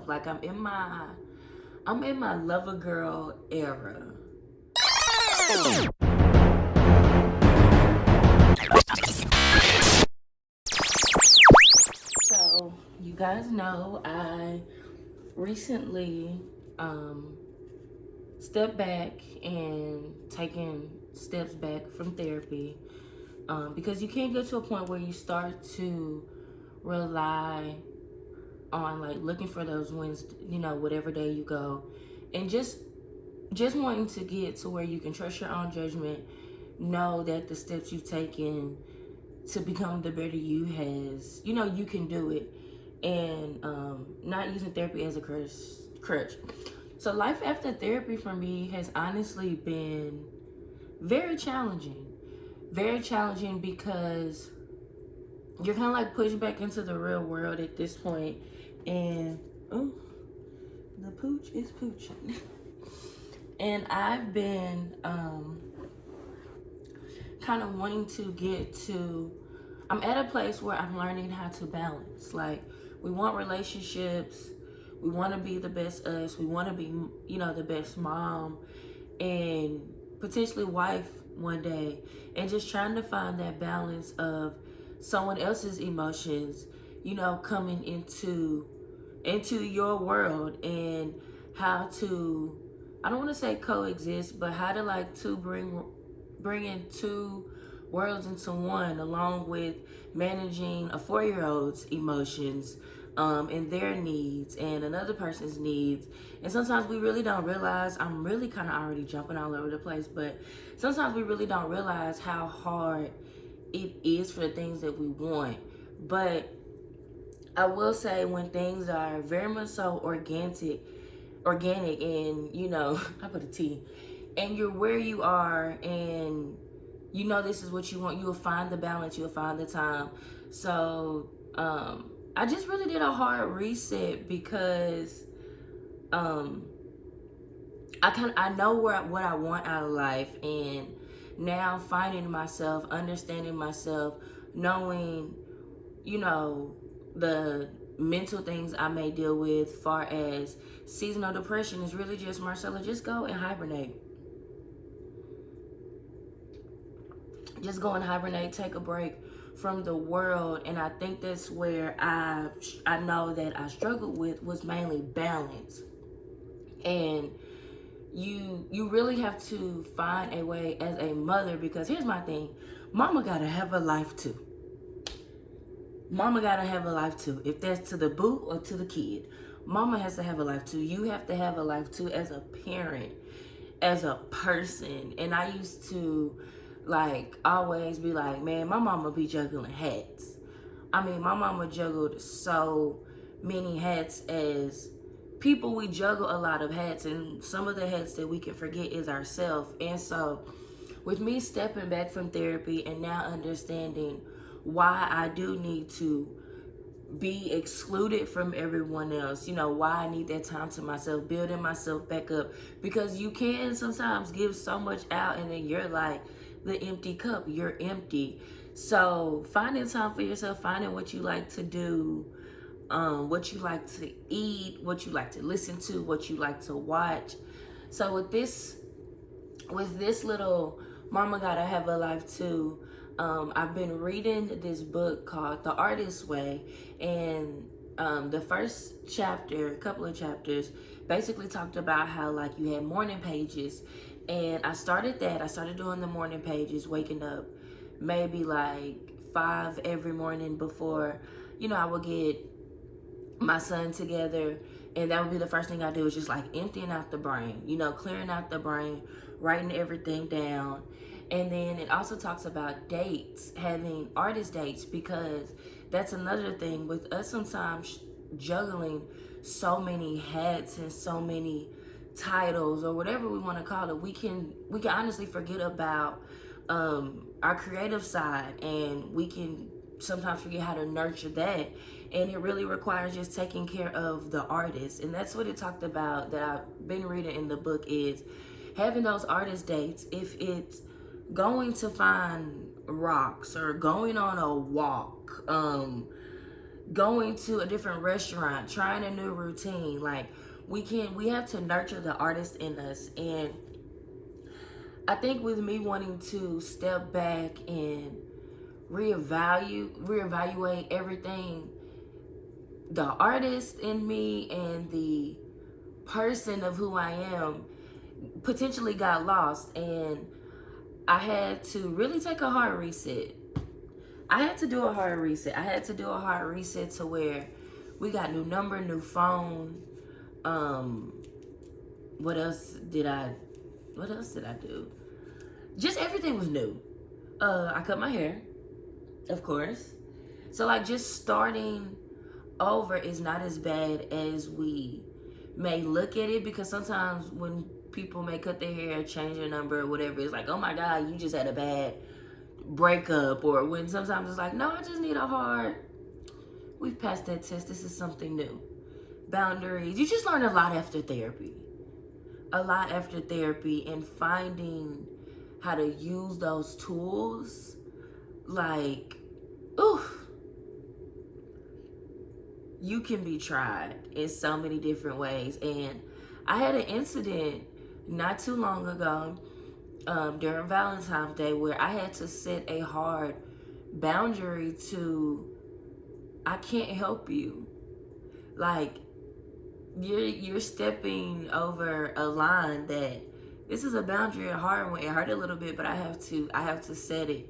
myself. Like I'm in my lover girl era. So you guys know I recently um stepped back and taken steps back from therapy, because you can't get to a point where you start to rely on like looking for those wins, whatever day you go, and just wanting to get to where you can trust your own judgment, know that the steps you've taken to become the better you has, you can do it, and not using therapy as a crutch. So life after therapy for me has honestly been very challenging. Very challenging because you're kind of like pushed back into the real world at this point, and oh, the pooch is pooching. And I've been kind of wanting to get to, I'm at a place where I'm learning how to balance. Like, we want relationships, we want to be the best us, we want to be, the best mom and potentially wife one day, and just trying to find that balance of someone else's emotions, coming into your world, and how to, I don't want to say coexist, but how to like to bring in two worlds into one, along with managing a 4-year old's emotions, and their needs and another person's needs. And sometimes we really don't realize, I'm really kind of already jumping all over the place, but sometimes we really don't realize how hard it is for the things that we want. But I will say, when things are very much so organic, and I put a T, and you're where you are, and this is what you want, you'll find the balance, you'll find the time. So I just really did a hard reset, because I know what I want out of life, and now finding myself, understanding myself, knowing, the mental things I may deal with, far as seasonal depression, is really just, Marcella, just go and hibernate. Just go and hibernate, take a break from the world. And I think that's where I know that I struggled with, was mainly balance. And you really have to find a way as a mother, because here's my thing, mama gotta have a life too. Mama gotta have a life too. If that's to the boo or to the kid, mama has to have a life too. You have to have a life too, as a parent, as a person. And I used to like always be like, man, my mama be juggling hats. I mean, my mama juggled so many hats. As people, we juggle a lot of hats, and some of the hats that we can forget is ourselves. And so with me stepping back from therapy and now understanding why I do need to be excluded from everyone else, why I need that time to myself, building myself back up, because you can sometimes give so much out, and then you're like the empty cup, you're empty. So finding time for yourself, finding what you like to do, what you like to eat, what you like to listen to, what you like to watch. So with this little mama gotta have a life too, I've been reading this book called The Artist's Way, and the first chapter, a couple of chapters, basically talked about how like you had morning pages, and I started doing the morning pages, waking up maybe like 5 every morning before, I would get my son together, and that would be the first thing I do, is just like emptying out the brain, clearing out the brain, writing everything down. And then it also talks about dates, having artist dates, because that's another thing with us, sometimes juggling so many hats and so many titles, or whatever we want to call it. We can honestly forget about our creative side, and we can sometimes forget how to nurture that. And it really requires just taking care of the artist. And that's what it talked about, that I've been reading in the book, is having those artist dates. If it's going to find rocks, or going on a walk, going to a different restaurant, trying a new routine. Like we have to nurture the artist in us. And I think with me wanting to step back and reevaluate everything, the artist in me and the person of who I am potentially got lost, and I had to really take a hard reset. I had to do a hard reset. I had to do a hard reset to where we got new number, new phone. Um, what else did I? What else did I do? Just everything was new. I cut my hair, of course. So like just starting over is not as bad as we may look at it, because sometimes when people may cut their hair, change their number or whatever, it's like, oh my God, you just had a bad breakup. Or when sometimes it's like, no, I just need a hard, we've passed that test, this is something new. Boundaries. You just learn a lot after therapy. A lot after therapy, and finding how to use those tools. Like, oof. You can be tried in so many different ways. And I had an incident not too long ago during Valentine's Day where I had to set a hard boundary to, I can't help you. Like, you're stepping over a line that, this is a boundary, a hard one. It hurt a little bit, but I have to set it.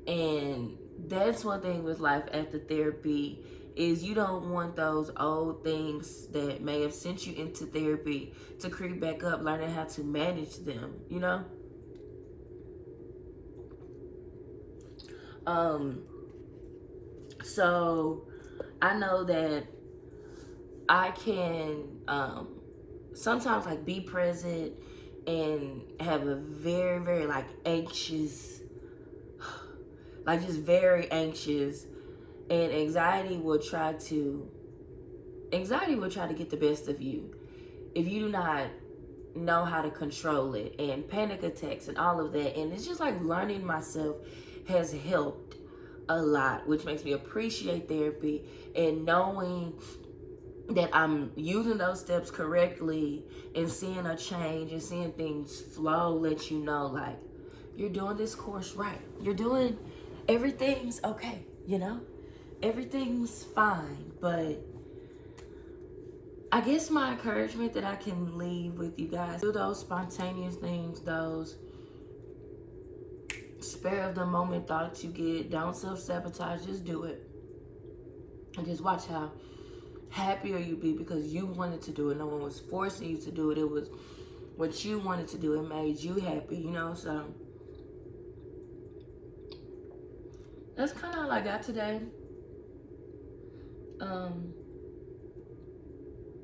And that's one thing with life after therapy, is you don't want those old things that may have sent you into therapy to creep back up, learning how to manage them, you know? So I know that I can sometimes like be present and have a very, very like anxious, like just very anxious, and anxiety will try to get the best of you if you do not know how to control it, and panic attacks and all of that. And it's just like learning myself has helped a lot, which makes me appreciate therapy, and knowing that I'm using those steps correctly and seeing a change and seeing things flow lets you know, like, you're doing this course right. You're doing, everything's okay, you know? Everything's fine. But I guess my encouragement that I can leave with you guys, do those spontaneous things, those spare of the moment thoughts you get. Don't self-sabotage, just do it. And just watch how happier you be, because you wanted to do it. No one was forcing you to do it. It was what you wanted to do. It made you happy, you know? So that's kind of all I got today.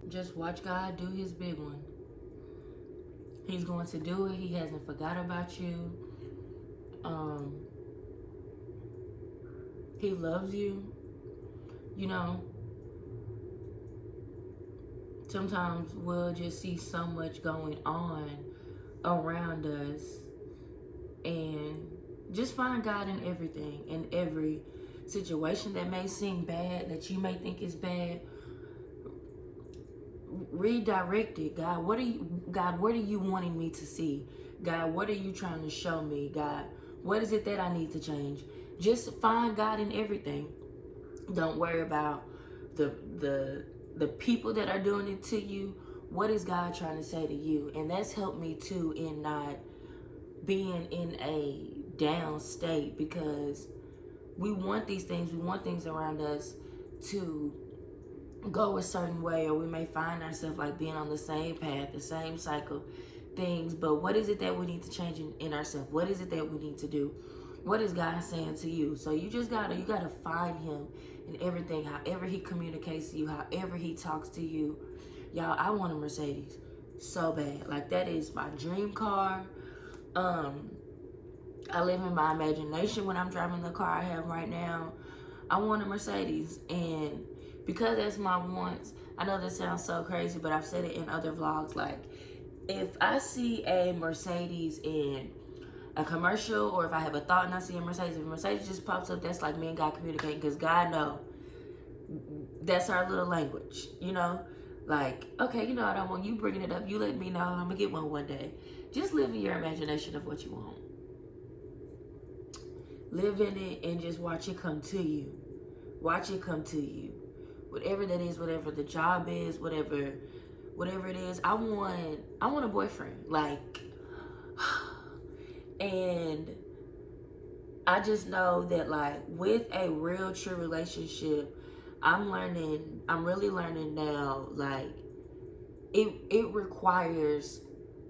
Just watch God do his big one. He's going to do it. He hasn't forgot about you. He loves you. You know, sometimes we'll just see so much going on around us, and just find God in everything, in every situation that may seem bad, that you may think is bad. Redirect it. God, what are you wanting me to see? God, what are you trying to show me? God, what is it that I need to change? Just find God in everything. Don't worry about the people that are doing it to you. What is God trying to say to you? And that's helped me too, in not being in a down state, because we want these things. We want things around us to go a certain way, or we may find ourselves like being on the same path, the same cycle things. But what is it that we need to change in ourselves? What is it that we need to do? What is God saying to you? So you gotta find him in everything, however he communicates to you, however he talks to you. Y'all, I want a Mercedes so bad. Like, that is my dream car. I live in my imagination when I'm driving the car I have right now. I want a Mercedes, and because that's my wants, I know this sounds so crazy, but I've said it in other vlogs, like, if I see a Mercedes in a commercial, or if I have a thought and I see a Mercedes, if a Mercedes just pops up, that's like me and God communicating, because God knows That's our little language, you know? Like, okay, you know, I don't want you bringing it up. You let me know. I'm going to get one day. Just live in your imagination of what you want. Live in it and just watch it come to you. Watch it come to you. Whatever that is, whatever the job is, whatever it is, I want a boyfriend. Like, and I just know that, like, with a real true relationship, I'm really learning now, like, it requires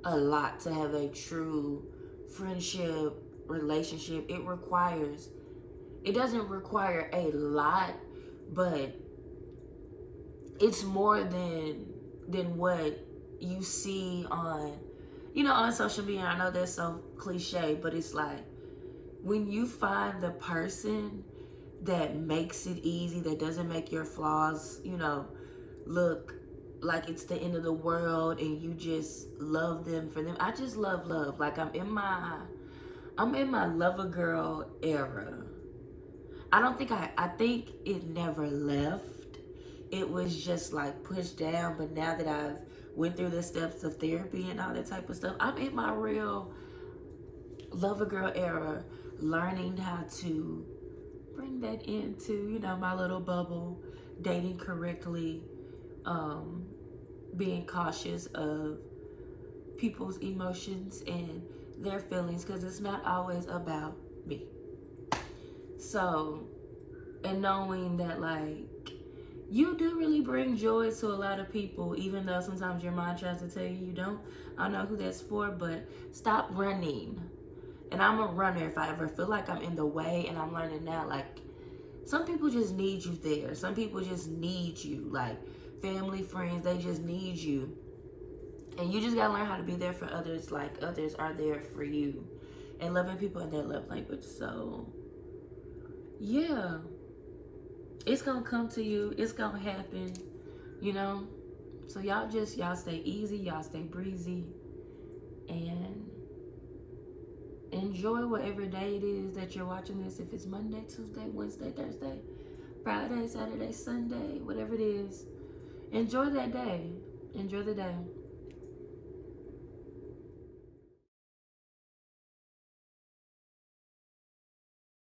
a lot to have a true friendship relationship. It doesn't require a lot, but it's more than what you see on, you know, on social media. I know that's so cliche, but it's like, when you find the person that makes it easy, that doesn't make your flaws, you know, look like it's the end of the world, and you just love them for them. I just love love. Like, I'm in my lover girl era. I think it never left. It was just like pushed down, but now that I've went through the steps of therapy and all that type of stuff, I'm in my real lover girl era, learning how to bring that into, you know, my little bubble, dating correctly, being cautious of people's emotions and their feelings, because it's not always about me. So, and knowing that, like, you do really bring joy to a lot of people, even though sometimes your mind tries to tell you you don't. I don't know who that's for, but stop running. And I'm a runner if I ever feel like I'm in the way, and I'm learning now, like, some people just need you there. Some people just need you. Like, family, friends, they just need you. And you just gotta learn how to be there for others, like others are there for you. And loving people in their love language. So, yeah. It's gonna come to you. It's gonna happen. You know? So y'all stay easy. Y'all stay breezy. And enjoy whatever day it is that you're watching this. If it's Monday, Tuesday, Wednesday, Thursday, Friday, Saturday, Sunday, whatever it is, enjoy that day. Enjoy the day.